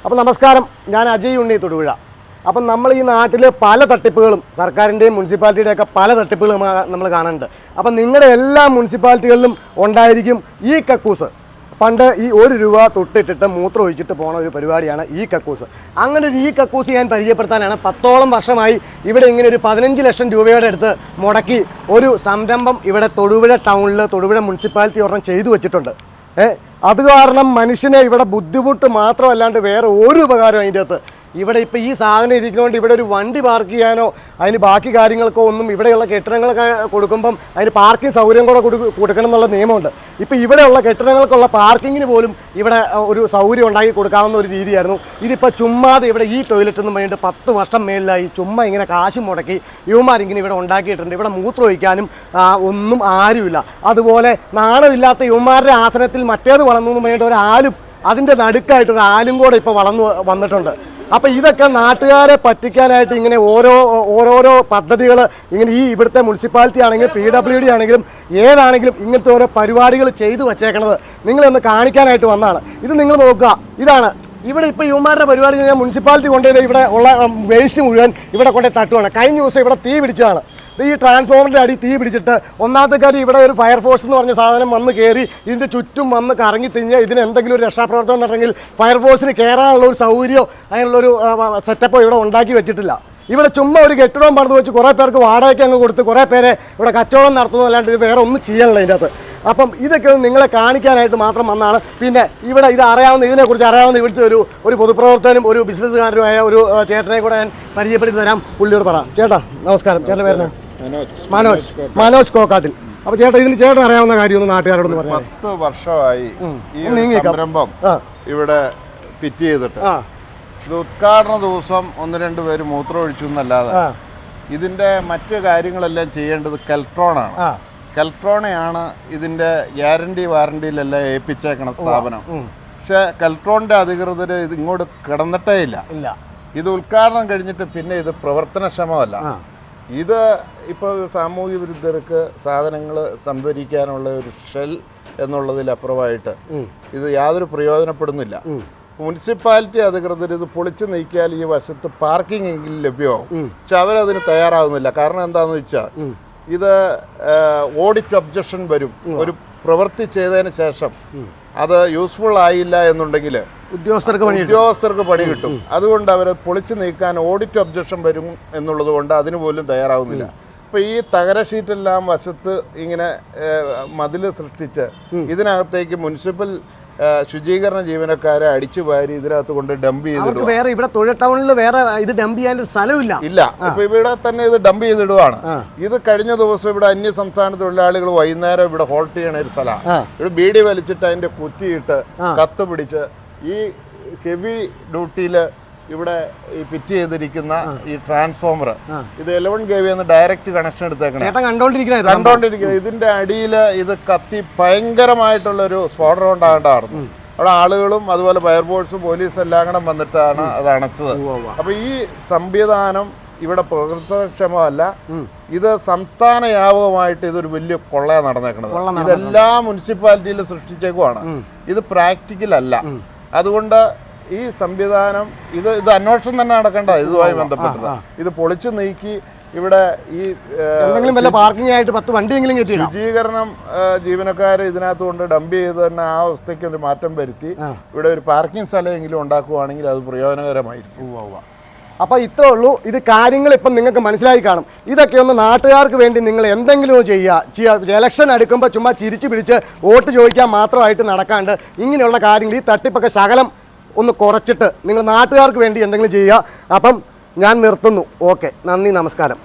അപ്പോൾ നമസ്കാരം, ഞാൻ അജയ് ഉണ്ണി തൊടുപുഴ. അപ്പം നമ്മൾ ഈ നാട്ടിൽ പല തട്ടിപ്പുകളും സർക്കാരിൻ്റെയും മുനിസിപ്പാലിറ്റിയുടെയൊക്കെ പല തട്ടിപ്പുകളും നമ്മൾ കാണുന്നുണ്ട്. അപ്പം നിങ്ങളുടെ എല്ലാ മുനിസിപ്പാലിറ്റികളിലും ഉണ്ടായിരിക്കും ഈ കക്കൂസ്. പണ്ട് ഈ ₹1 തൊട്ടിട്ടിട്ട് മൂത്രം ഒഴിച്ചിട്ട് പോണ ഒരു പരിപാടിയാണ് ഈ കക്കൂസ്. അങ്ങനെ ഒരു ഈ കക്കൂസ് ഞാൻ പരിചയപ്പെടുത്താനാണ് 10ഓളം വർഷമായി ഇവിടെ ഇങ്ങനെ ഒരു 15 ലക്ഷം രൂപയുടെ അടുത്ത് മുടക്കി ഒരു സംരംഭം ഇവിടെ തൊടുപുഴ ടൗണിൽ തൊടുപുഴ മുനിസിപ്പാലിറ്റി ഒരെണ്ണം ചെയ്തു വെച്ചിട്ടുണ്ട്. അത് കാരണം മനുഷ്യനെ ഇവിടെ ബുദ്ധിമുട്ട് മാത്രമല്ലാണ്ട് വേറെ ഒരു ഉപകാരം അതിൻ്റെ അകത്ത്. ഇവിടെ ഇപ്പോൾ ഈ സാധനം ഇരിക്കുന്നതുകൊണ്ട് ഇവിടെ ഒരു വണ്ടി പാർക്ക് ചെയ്യാനോ അതിന് ബാക്കി കാര്യങ്ങൾക്കോ ഒന്നും ഇവിടെയുള്ള കെട്ടിടങ്ങളൊക്കെ കൊടുക്കുമ്പം അതിന് പാർക്കിംഗ് സൗകര്യം കൂടെ കൊടുക്കണം എന്നുള്ള നിയമമുണ്ട്. ഇപ്പോൾ ഇവിടെയുള്ള കെട്ടിടങ്ങൾക്കുള്ള പാർക്കിങ്ങിന് പോലും ഇവിടെ ഒരു സൗകര്യം ഉണ്ടാക്കി കൊടുക്കാവുന്ന ഒരു രീതിയായിരുന്നു. ഇതിപ്പോൾ ചുമ്മാതെ ഇവിടെ ഈ ടോയ്ലറ്റ് എന്ന് വേണ്ടിയിട്ട് 10 വർഷം മേളിലായി ചുമ്മാ ഇങ്ങനെ കാശ് മുടക്കി യുവമാരിങ്ങനെ ഇവിടെ ഉണ്ടാക്കിയിട്ടുണ്ട്. ഇവിടെ മൂത്രം ഒഴിക്കാനും ഒന്നും ആരുമില്ല. അതുപോലെ നാണമില്ലാത്ത യുവമാരുടെ ആസനത്തിൽ മറ്റേത് വളർന്നു എന്ന് വേണ്ട ഒരു ആലും അതിൻ്റെ നടുക്കായിട്ടൊരു ആലും കൂടെ ഇപ്പോൾ വളർന്നു വന്നിട്ടുണ്ട്. അപ്പോൾ ഇതൊക്കെ നാട്ടുകാരെ പറ്റിക്കാനായിട്ട് ഇങ്ങനെ ഓരോരോ പദ്ധതികൾ ഇങ്ങനെ ഈ ഇവിടുത്തെ മുനിസിപ്പാലിറ്റി ആണെങ്കിലും PWD ആണെങ്കിലും ഏതാണെങ്കിലും ഇങ്ങനത്തെ ഓരോ പരിപാടികൾ ചെയ്തു വച്ചേക്കണത് നിങ്ങളൊന്ന് കാണിക്കാനായിട്ട് വന്നതാണ്. ഇത് നിങ്ങൾ നോക്കുക, ഇതാണ് ഇവിടെ ഇപ്പോൾ യുവമാരുടെ പരിപാടി. ഞാൻ മുനിസിപ്പാലിറ്റി കൊണ്ടുപോയി ഇവിടെ ഉള്ള വേസ്റ്റ് മുഴുവൻ ഇവിടെ കൊണ്ടുപോയി തട്ടുവാണ്. കഴിഞ്ഞ ദിവസം ഇവിടെ തീ പിടിച്ചതാണ്. ഈ ട്രാൻസ്ഫോമറിൻ്റെ അടി തീ പിടിച്ചിട്ട് ഒന്നാമത്തെ കാര്യം ഇവിടെ ഒരു ഫയർഫോഴ്സ് എന്ന് പറഞ്ഞ സാധനം വന്ന് കയറി ഇതിൻ്റെ ചുറ്റും വന്ന് കറങ്ങി തിഞ്ഞ് ഇതിന് എന്തെങ്കിലും ഒരു രക്ഷാപ്രവർത്തനം നടന്നെങ്കിൽ ഫയർഫോഴ്സിന് കയറാനുള്ള ഒരു സൗകര്യമോ അതിനുള്ളൊരു സെറ്റപ്പോ ഇവിടെ ഉണ്ടാക്കി വെച്ചിട്ടില്ല. ഇവിടെ ചുമ്മാ ഒരു കെട്ടിടവും പണിത് വെച്ച് കുറേ പേർക്ക് വാടകയ്ക്ക് അങ്ങ് കൊടുത്ത് കുറേ പേരെ ഇവിടെ കച്ചവടം നടത്തുന്നു അല്ലാണ്ട് ഇത് വേറെ ഒന്നും ചെയ്യാനില്ല ഇതിൻ്റെ അകത്ത്. അപ്പം ഇതൊക്കെ നിങ്ങളെ കാണിക്കാനായിട്ട് മാത്രം വന്നാണ്. പിന്നെ ഇവിടെ ഇതിനെക്കുറിച്ച് അറിയാവുന്ന ഇവിടുത്തെ ഒരു പൊതുപ്രവർത്തകനും ഒരു ബിസിനസ്സുകാരനുമായ ഒരു ചേട്ടനെ കൂടെ ഞാൻ പരിചയപ്പെടുത്തി തരാം. പുള്ളിയോട് പറ. ചേട്ടാ നമസ്കാരം. ചേട്ടൻ്റെ പേര് മനോജ് കോക്കാട്ടിൽ. അപ്പോൾ ചേട്ടാ ഇതിന് ചേട്ടൻ അറിയാവുന്ന കാര്യം നാട്ടുകാരോടൊന്ന് പറയാം. 10 വർഷമായി ഈ സംരംഭം ഇവിടെ ഫിറ്റ് ചെയ്തിട്ട് ഇത് ഉദ്ഘാടന ദിവസം 1-2 പേര് മൂത്രം ഒഴിച്ചു എന്നല്ലാതെ ഇതിൻ്റെ മറ്റു കാര്യങ്ങളെല്ലാം ചെയ്യേണ്ടത് കെൽട്രോണാണ്. കെൽട്രോണയാണ് ഇതിൻ്റെ ഗ്യാരണ്ടി വാറണ്ടിയിലെല്ലാം ഏൽപ്പിച്ചേക്കണ സ്ഥാപനം. പക്ഷെ കെൽട്രോണിൻ്റെ അധികൃതർ ഇത് ഇങ്ങോട്ട് കിടന്നിട്ടേ ഇല്ല. ഇത് ഉദ്ഘാടനം കഴിഞ്ഞിട്ട് പിന്നെ ഇത് പ്രവർത്തനക്ഷമമല്ല. ഇത് ഇപ്പോൾ സാമൂഹ്യ വിരുദ്ധർക്ക് സാധനങ്ങൾ സംഭരിക്കാനുള്ള ഒരു ഷെൽ എന്നുള്ളതിലപ്പുറമായിട്ട് ഇത് യാതൊരു പ്രയോജനപ്പെടുന്നില്ല. മുനിസിപ്പാലിറ്റി അധികൃതർ ഇത് പൊളിച്ചു നീക്കിയാൽ ഈ വശത്ത് പാർക്കിംഗ് എങ്കിലും ലഭ്യമാവും. പക്ഷെ അവരതിന് തയ്യാറാവുന്നില്ല. കാരണം എന്താണെന്ന് വെച്ചാൽ ഇത് ഓഡിറ്റ് ഒബ്ജക്ഷൻ വരും. ഒരു പ്രവൃത്തി ചെയ്തതിന് ശേഷം അത് യൂസ്ഫുൾ ആയില്ല എന്നുണ്ടെങ്കിൽ ഉദ്യോഗസ്ഥർക്ക് പണി കിട്ടും. അതുകൊണ്ട് അവർ പൊളിച്ചു നീക്കാൻ ഓഡിറ്റ് ഒബ്ജക്ഷൻ വരും എന്നുള്ളത് കൊണ്ട് അതിന് പോലും തയ്യാറാവുന്നില്ല. അപ്പോൾ ഈ തകര ഷീറ്റെല്ലാം വശത്ത് ഇങ്ങനെ മതിൽ സൃഷ്ടിച്ച് ഇതിനകത്തേക്ക് മുനിസിപ്പൽ ശുചീകരണ ജീവനക്കാരെ അടിച്ചു വാരി ഇതിനകത്ത് കൊണ്ട് ഡംപ് ചെയ്തിടുക. വേറെ ഇവിടെ തൊഴിൽ ടൗണിൽ വേറെ ഇത് ഡംപ് ചെയ്യാൻ സ്ഥലമില്ല. ഇപ്പൊ ഇവിടെ തന്നെ ഇത് ഡംപ് ചെയ്തിടുവാണ്. ഇത് കഴിഞ്ഞ ദിവസം ഇവിടെ അന്യ സംസ്ഥാന തൊഴിലാളികൾ വൈകുന്നേരം ഇവിടെ ഹോൾട്ട് ചെയ്യണ ഒരു സ്ഥലമാണ്. ഇവിടെ ബീഡി വലിച്ചിട്ട് അതിന്റെ കുറ്റിയിട്ട് കത്ത് പിടിച്ച് ഈ ഹെവി ഡ്യൂട്ടിയിൽ ഇവിടെ ഈ ഫിറ്റ് ചെയ്തിരിക്കുന്ന ഈ ട്രാൻസ്ഫോമർ ഇത് 11 kV ഡയറക്റ്റ് കണക്ഷൻ എടുത്തേക്കണം. കണ്ടോണ്ടിരിക്കുന്നത് ഇതിന്റെ അടിയിൽ ഇത് കത്തി ഭയങ്കരമായിട്ടുള്ളൊരു സ്ഫോടനം ഉണ്ടാകേണ്ടതായിരുന്നു. അവിടെ ആളുകളും അതുപോലെ ഫയർഫോഴ്സും പോലീസും എല്ലാം കൂടെ വന്നിട്ടാണ് അത് അണച്ചത്. അപ്പൊ ഈ സംവിധാനം ഇവിടെ പ്രവർത്തനക്ഷമമല്ല. ഇത് സംസ്ഥാന വ്യാപകമായിട്ട് ഇതൊരു വലിയ കൊള്ളയാണ് നടന്നേക്കുന്നത്. ഇതെല്ലാ മുനിസിപ്പാലിറ്റിയിലും സൃഷ്ടിച്ചേക്കുവാണ്. ഇത് പ്രാക്ടിക്കൽ അല്ല. അതുകൊണ്ട് ഈ സംവിധാനം ഇത് അന്വേഷണം തന്നെ നടക്കേണ്ട. ഇതുമായി ബന്ധപ്പെട്ടത് ഇത് പൊളിച്ചു നീക്കി ഇവിടെ ഈ ശുചീകരണം ജീവനക്കാരെ ഇതിനകത്ത് കൊണ്ട് ഡംപ് ചെയ്ത് തന്നെ ആ അവസ്ഥയ്ക്ക് ഒരു മാറ്റം വരുത്തി ഇവിടെ ഒരു പാർക്കിംഗ് സ്ഥലമെങ്കിലും ഉണ്ടാക്കുകയാണെങ്കിൽ അത് പ്രയോജനകരമായിരിക്കും. അപ്പോൾ ഇത്രേ ഉള്ളൂ. ഇത് കാര്യങ്ങൾ ഇപ്പം നിങ്ങൾക്ക് മനസ്സിലായി കാണും. ഇതൊക്കെ ഒന്ന് നാട്ടുകാർക്ക് വേണ്ടി നിങ്ങൾ എന്തെങ്കിലും ചെയ്യുക. ഇലക്ഷൻ അടുക്കുമ്പോൾ ചുമ്മാ ചിരിച്ചു പിടിച്ച് വോട്ട് ചോദിക്കാൻ മാത്രമായിട്ട് നടക്കാണ്ട് ഇങ്ങനെയുള്ള കാര്യങ്ങൾ ഈ തട്ടിപ്പൊക്കെ ശകലം ഒന്ന് കുറച്ചിട്ട് നിങ്ങൾ നാട്ടുകാർക്ക് വേണ്ടി എന്തെങ്കിലും ചെയ്യുക. അപ്പം ഞാൻ നിർത്തുന്നു. ഓക്കെ, നന്ദി, നമസ്കാരം.